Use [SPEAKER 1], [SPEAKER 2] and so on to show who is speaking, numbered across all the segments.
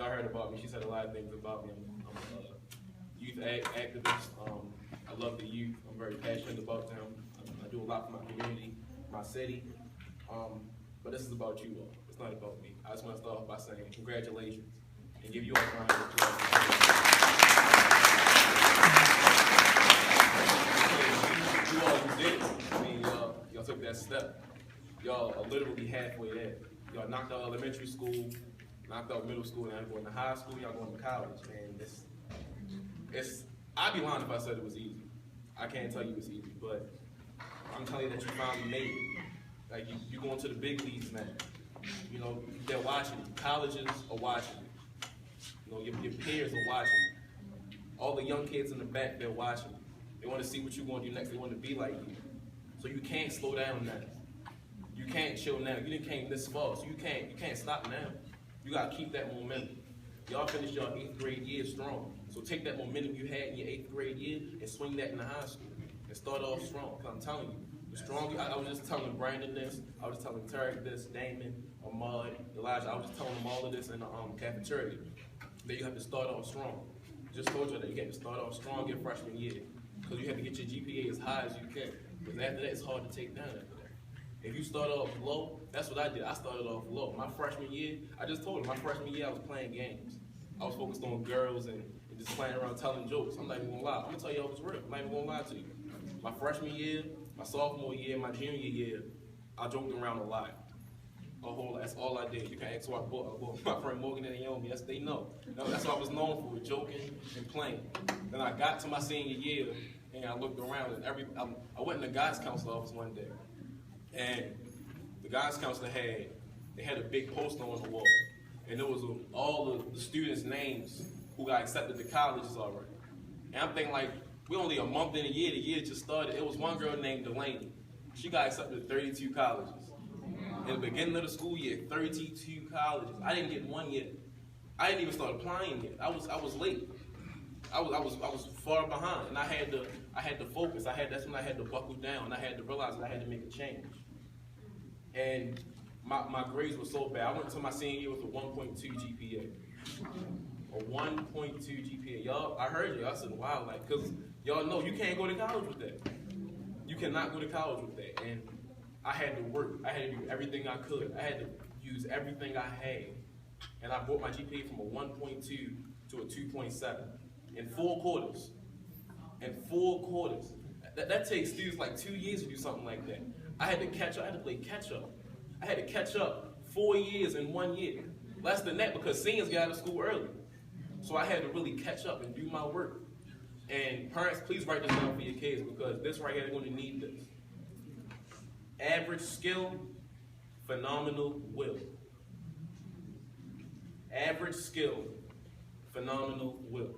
[SPEAKER 1] y'all heard about me. She said a lot of things about me. I'm a youth activist. I love the youth. I'm very passionate about them. I do a lot for my community, my city. But this is about you all. It's not about me. I just want to start off by saying congratulations and give you all a round of applause. You all did it. I mean, y'all took that step. Y'all are literally halfway there. Y'all knocked out elementary school, knocked out middle school, and now going to high school, y'all going to college. And I'd be lying if I said it was easy. I can't tell you it's easy, but I'm telling you that you finally made it. Like, you're going to the big leagues now. You know, they're watching you. Colleges are watching you. You know, your peers are watching you. All the young kids in the back, they're watching you. They want to see what you're going to do next. They want to be like you. So you can't slow down now. You can't chill now. You didn't came this far, so you can't stop now. You gotta keep that momentum. Y'all finished your 8th grade year strong. So take that momentum you had in your 8th grade year and swing that in the high school. And start off strong. Cause I'm telling you, the stronger, I was just telling Brandon this, I was just telling Tarek this, Damon, Ahmad, Elijah, I was just telling them all of this in the cafeteria. That you have to start off strong. Just told you that you have to start off strong your freshman year. Because you have to get your GPA as high as you can. Because after that, it's hard to take down after that. If you start off low, that's what I did. I started off low. My freshman year, I just told him, my freshman year I was playing games. I was focused on girls and just playing around telling jokes. I'm not even gonna lie. I'm gonna tell y'all what's real. I'm not even gonna lie to you. My freshman year, my sophomore year, my junior year, I joked around a lot. A whole lot. That's all I did. You can ask who I bought. My friend Morgan and Naomi, yes, they know. That's what I was known for, joking and playing. Then I got to my senior year and I looked around and I went in the guidance counselor office one day. And the guidance counselor had a big poster on the wall, and it was all of the students' names who got accepted to colleges already. And I'm thinking, like, we only a month in the year just started. It was one girl named Delaney. She got accepted to 32 colleges. In the beginning of the school year, 32 colleges. I didn't get one yet. I didn't even start applying yet. I was late. I was far behind, and I had to focus. That's when I had to buckle down. I had to realize that I had to make a change. And my grades were so bad. I went to my senior year with a 1.2 GPA. A 1.2 GPA. Y'all, I heard you. I said, wow, like, because y'all know you can't go to college with that. You cannot go to college with that. And I had to work. I had to do everything I could. I had to use everything I had. And I brought my GPA from a 1.2 to a 2.7 in 4 quarters. In 4 quarters. That takes students like 2 years to do something like that. I had to catch up. I had to play catch up. I had to catch up 4 years in 1 year. Less than that because seniors got out of school early. So I had to really catch up and do my work. And parents, please write this down for your kids because this right here, they're going to need this. Average skill, phenomenal will. Average skill, phenomenal will.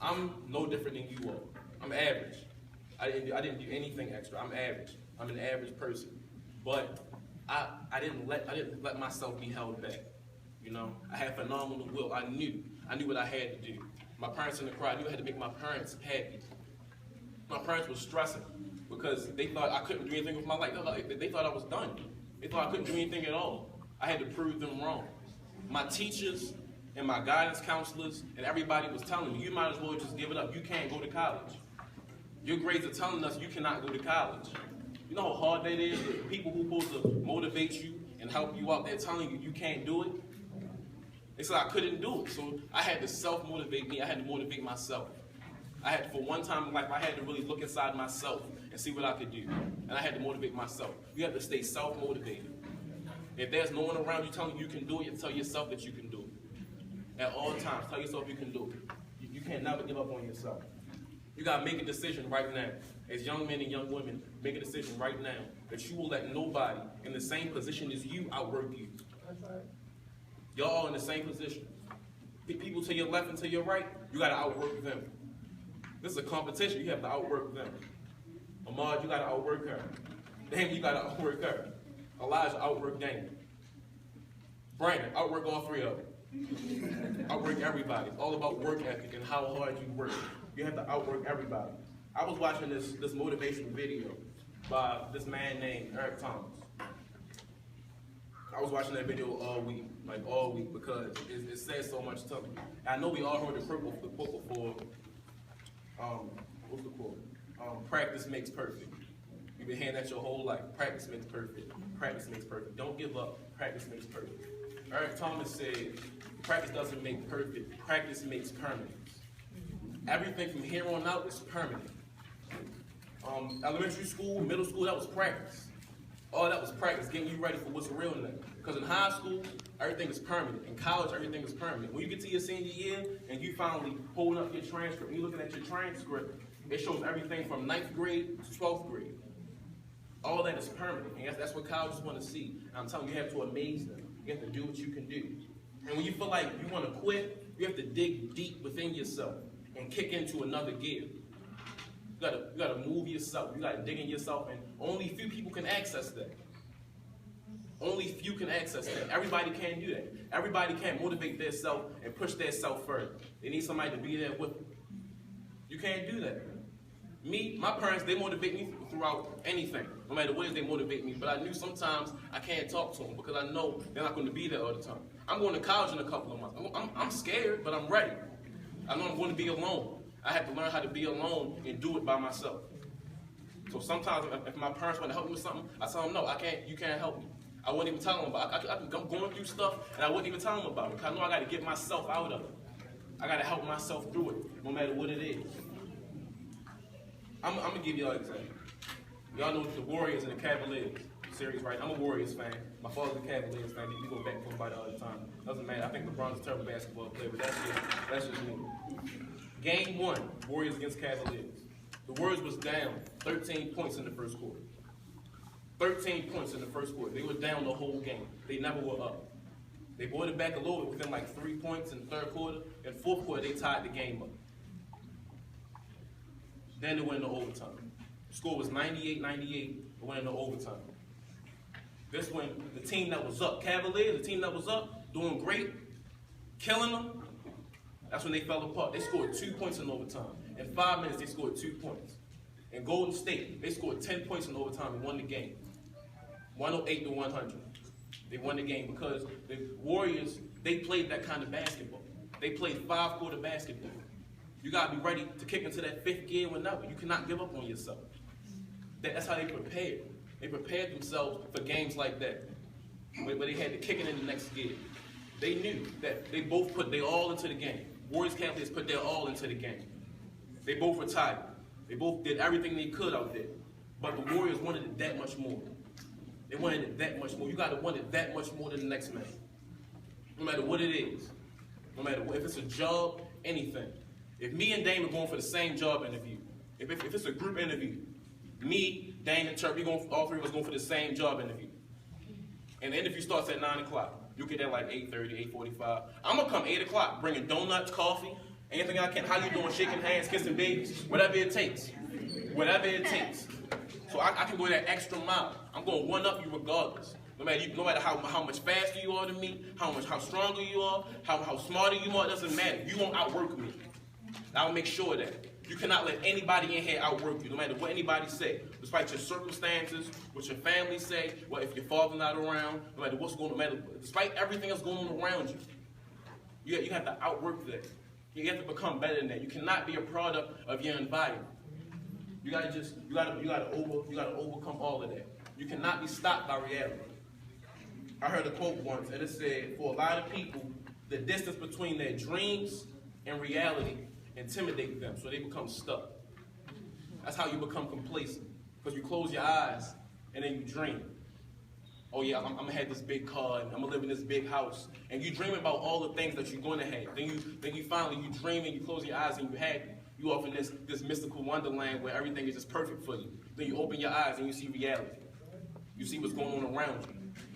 [SPEAKER 1] I'm no different than you all. I'm average. I didn't do anything extra. I'm average. I'm an average person. But I didn't let myself be held back. You know, I had phenomenal will. I knew what I had to do. My parents in the crowd, I knew I had to make my parents happy. My parents were stressing because they thought I couldn't do anything with my life. They thought I was done. They thought I couldn't do anything at all. I had to prove them wrong. My teachers and my guidance counselors and everybody was telling me, you might as well just give it up. You can't go to college. Your grades are telling us you cannot go to college. You know how hard that is? The people who are supposed to motivate you and help you out, they're telling you you can't do it. They said I couldn't do it. So I had to self-motivate me. I had to motivate myself. For one time in life, I had to really look inside myself and see what I could do. And I had to motivate myself. You have to stay self-motivated. If there's no one around you telling you can do it, you tell yourself that you can do it. At all times, tell yourself you can do it. You can't never give up on yourself. You got to make a decision right now. As young men and young women, make a decision right now that you will let nobody in the same position as you outwork you. That's right. Y'all all in the same position. People to your left and to your right, you got to outwork them. This is a competition. You have to outwork them. Ahmad, you got to outwork her. Damon, you got to outwork her. Elijah, outwork Damon. Brandon, outwork all 3 of them. Outwork everybody. It's all about work ethic and how hard you work. You have to outwork everybody. I was watching this motivational video by this man named Eric Thomas. I was watching that video all week. like all week, because it says so much to me. I know we all heard the quote before. What's the quote? Practice makes perfect. You've been hearing that your whole life. Practice makes perfect. Practice makes perfect. Don't give up. Practice makes perfect. Eric Thomas said, practice doesn't make perfect. Practice makes permanent. Everything from here on out is permanent. Elementary school, middle school, that was practice. All that was practice, getting you ready for what's real now. Because in high school, everything is permanent. In college, everything is permanent. When you get to your senior year and you finally holding up your transcript, and you're looking at your transcript, it shows everything from 9th grade to 12th grade. All that is permanent. And that's what colleges want to see. And I'm telling you, you have to amaze them. You have to do what you can do. And when you feel like you want to quit, you have to dig deep within yourself and kick into another gear. You gotta move yourself. You gotta dig in yourself, and only few people can access that. Only few can access that. Everybody can't do that. Everybody can't motivate their self and push their self further. They need somebody to be there with them. You can't do that. Me, my parents, they motivate me throughout anything. No matter what it is, they motivate me. But I knew sometimes I can't talk to them because I know they're not going to be there all the time. I'm going to college in a couple of months. I'm scared, but I'm ready. I know I'm going to be alone. I have to learn how to be alone and do it by myself. So sometimes if my parents want to help me with something, I tell them, no, I can't, you can't help me. I wouldn't even tell them about it. I'm going through stuff, and I wouldn't even tell them about it, because I know I got to get myself out of it. I got to help myself through it, no matter what it is. I'm going to give y'all an example. Y'all know the Warriors and the Cavaliers series, right? I'm a Warriors fan. My father's a Cavaliers fan. We go back and forth all the time. Doesn't matter. I think LeBron's a terrible basketball player, but that's just me. Game 1, Warriors against Cavaliers. The Warriors was down 13 points in the first quarter. 13 points in the first quarter. They were down the whole game. They never were up. They brought it back a little bit within like 3 points in the third quarter. In the fourth quarter, they tied the game up. Then they went into overtime. The score was 98-98, but went into overtime. This when the team that was up, Cavaliers, the team that was up, doing great, killing them, that's when they fell apart. They scored 2 points in overtime. In 5 minutes, they scored 2 points. In Golden State, they scored 10 points in overtime and won the game. 108-100. They won the game because the Warriors, they played that kind of basketball. They played 5-quarter basketball. You got to be ready to kick into that 5th gear whenever. You cannot give up on yourself. That's how they prepared. They prepared themselves for games like that, where they had to kick it in the next gear. They knew that they both put their all into the game. Warriors Cavaliers put their all into the game. They both retired. They both did everything they could out there. But the Warriors wanted it that much more. They wanted it that much more. You got to want it that much more than the next man. No matter what it is. No matter what, if it's a job, anything. If me and Dame are going for the same job interview, if it's a group interview, me, Dame, and Turk, all three of us going for the same job interview. And the interview starts at 9 o'clock. You get there like 8:30, 8:45. I'm going to come 8 o'clock, bringing donuts, coffee, anything I can. How you doing? Shaking hands, kissing babies, whatever it takes. Whatever it takes. So I can go that extra mile. I'm going to one-up you regardless. No matter how much faster you are than me, how stronger you are, how smarter you are, it doesn't matter. You won't outwork me. I'll make sure of that. You cannot let anybody in here outwork you, no matter what anybody say. Despite your circumstances, what your family say, what if your father's not around, no matter what's going on, despite everything else going on around you, you have to outwork that. You have to become better than that. You cannot be a product of your environment. You gotta overcome all of that. You cannot be stopped by reality. I heard a quote once, and it said, for a lot of people, the distance between their dreams and reality intimidate them, so they become stuck. That's how you become complacent, because you close your eyes and then you dream. Oh yeah, I'm gonna have this big car, and I'm gonna live in this big house, and you dream about all the things that you're going to have. Then you finally dream and you close your eyes and you happy. You off in this mystical wonderland where everything is just perfect for you. Then you open your eyes and you see reality. You see what's going on around you,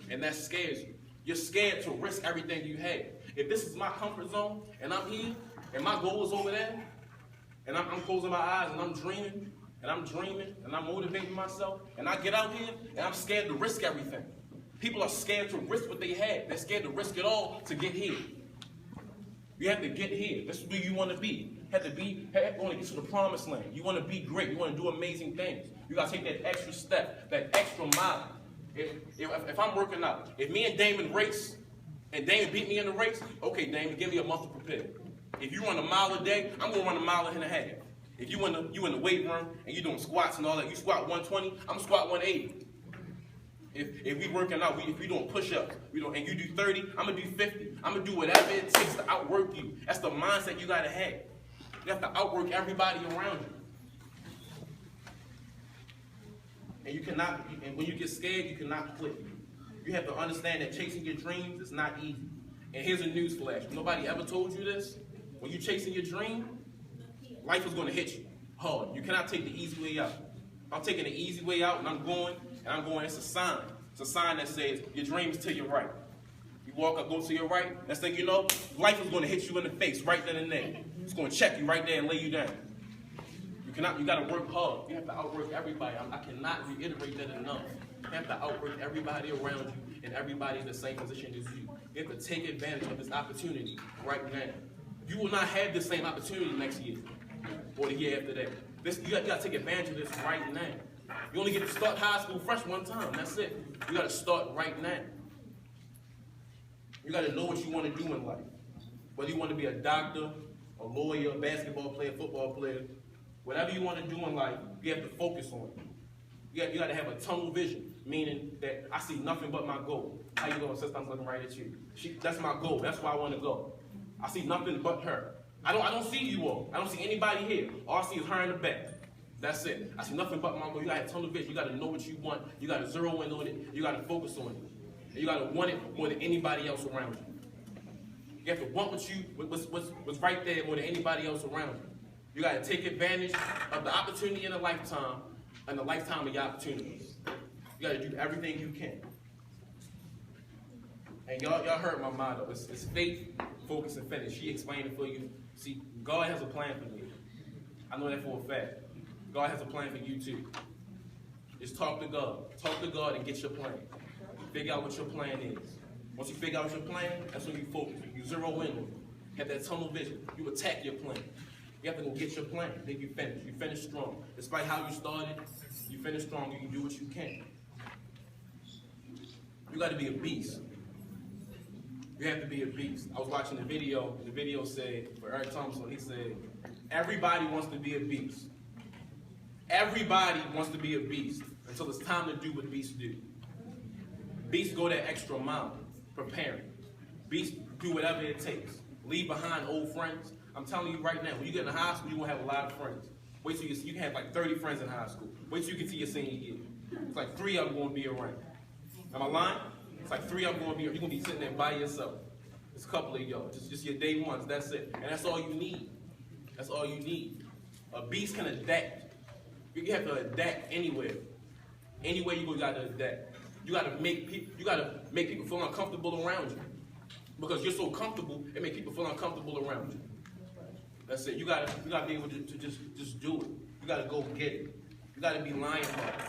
[SPEAKER 1] and that scares you. You're scared to risk everything you have. If this is my comfort zone and I'm here, and my goal is over there, and I'm closing my eyes and I'm dreaming, and I'm motivating myself, and I get out here and I'm scared to risk everything. People are scared to risk what they have. They're scared to risk it all to get here. You have to get here. This is where you want to be. You want to get to the promised land. You want to be great. You want to do amazing things. You got to take that extra step, that extra mile. If I'm working out, if me and Damon race, And Damon beat me in the race. Okay, Damon, give me a month to prepare. If you run a mile a day, I'm gonna run a mile and a half. If you in the weight room and you doing squats and all that, you squat 120, I'm gonna squat 180. If we working out, if we doing push-ups, and you do 30, I'm gonna do 50. I'm gonna do whatever it takes to outwork you. That's the mindset you gotta have. You have to outwork everybody around you. And when you get scared, you cannot quit. You have to understand that chasing your dreams is not easy. And here's a news flash. Nobody ever told you this. When you're chasing your dream, life is going to hit you hard. You cannot take the easy way out. I'm taking the easy way out, and I'm going, it's a sign. It's a sign that says your dream is to your right. You walk up, go to your right, next thing you know, life is going to hit you in the face right then and there. It's going to check you right there and lay you down. You got to work hard. You have to outwork everybody. I cannot reiterate that enough. You have to outwork everybody around you, and everybody in the same position as you. You have to take advantage of this opportunity right now. You will not have the same opportunity next year or the year after that. You got to take advantage of this right now. You only get to start high school fresh one time. That's it. You got to start right now. You got to know what you want to do in life. Whether you want to be a doctor, a lawyer, a basketball player, football player, whatever you want to do in life, you have to focus on it. You got to have a tunnel vision, meaning that I see nothing but my goal. How you doing, sister? I'm looking right at you. That's my goal. That's where I want to go. I see nothing but her. I don't see you all. I don't see anybody here. All I see is her in the back. That's it. I see nothing but my goal. You got to have tunnel vision. You got to know what you want. You got to zero in on it. You got to focus on it. And you got to want it more than anybody else around you. You have to want what's right there more than anybody else around you. You got to take advantage of the opportunity in a lifetime and the lifetime of your opportunities. You got to do everything you can. And y'all heard my motto. It's faith, focus, and finish. She explained it for you. See, God has a plan for me. I know that for a fact. God has a plan for you too. Just talk to God. Talk to God and get your plan. Figure out what your plan is. Once you figure out your plan, that's when you focus. You zero in on it. Have that tunnel vision. You attack your plan. You have to go get your plan. Then you finish. You finish strong. Despite how you started, you finish strong. You can do what you can. You got to be a beast. You have to be a beast. I was watching the video. The video said, for Eric Thompson, he said, everybody wants to be a beast. Everybody wants to be a beast until it's time to do what beasts do. Beasts go that extra mile, preparing. Beasts do whatever it takes. Leave behind old friends. I'm telling you right now, when you get in high school, you're going to have a lot of friends. Wait till you can have like 30 friends in high school. Wait till you get to your senior year. It's like 3 of them going to be around. Am I lying? It's like 3 of them going to be around. You're going to be sitting there by yourself. It's a couple of y'all. Just your day ones. That's it. And that's all you need. That's all you need. A beast can adapt. You have to adapt anywhere. Anywhere you go, you got to adapt. You got to make people feel uncomfortable around you. Because you're so comfortable, it makes people feel uncomfortable around you. That's it. You got to be able to just do it. You got to go get it. You got to be lion-hearted.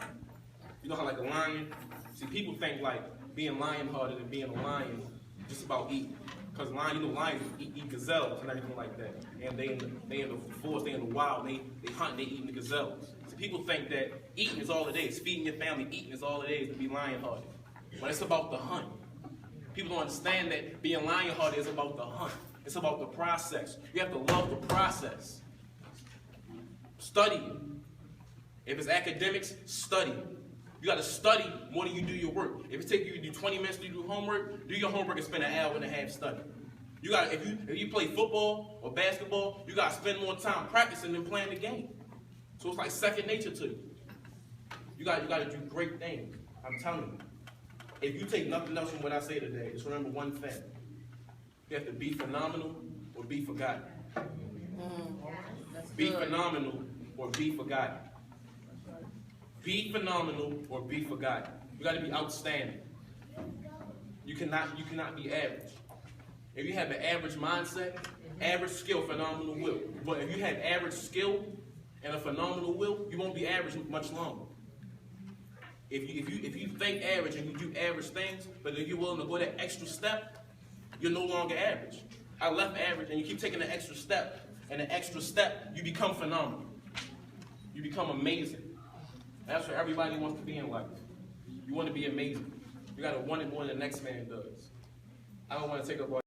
[SPEAKER 1] You know how like a lion? See, people think like being lion-hearted and being a lion is just about eating. Because lions eat gazelles and everything like that. And they in the forest, they in the wild, they hunt, they eating the gazelles. So people think that eating is all it is. Feeding your family, eating is all it is to be lion-hearted. But it's about the hunt. People don't understand that being lion-hearted is about the hunt. It's about the process. You have to love the process. Study it. If it's academics, study it. You got to study more than you do your work. If it takes you to do 20 minutes to do homework, do your homework and spend an hour and a half studying. You got if you play football or basketball, you got to spend more time practicing than playing the game. So it's like second nature to you. You got to do great things. I'm telling you. If you take nothing else from what I say today, just remember one thing. You have to be phenomenal or be forgotten. Be phenomenal or be forgotten. Be phenomenal or be forgotten. You got to be outstanding. You cannot be average. If you have an average mindset, average skill, phenomenal will. But if you have average skill and a phenomenal will, you won't be average much longer. If you think average and you do average things, but if you're willing to go that extra step, you're no longer average. I left average, and you keep taking the extra step, and the extra step, you become phenomenal. You become amazing. That's what everybody wants to be in life. You want to be amazing. You got to want it more than the next man does. I don't want to take up all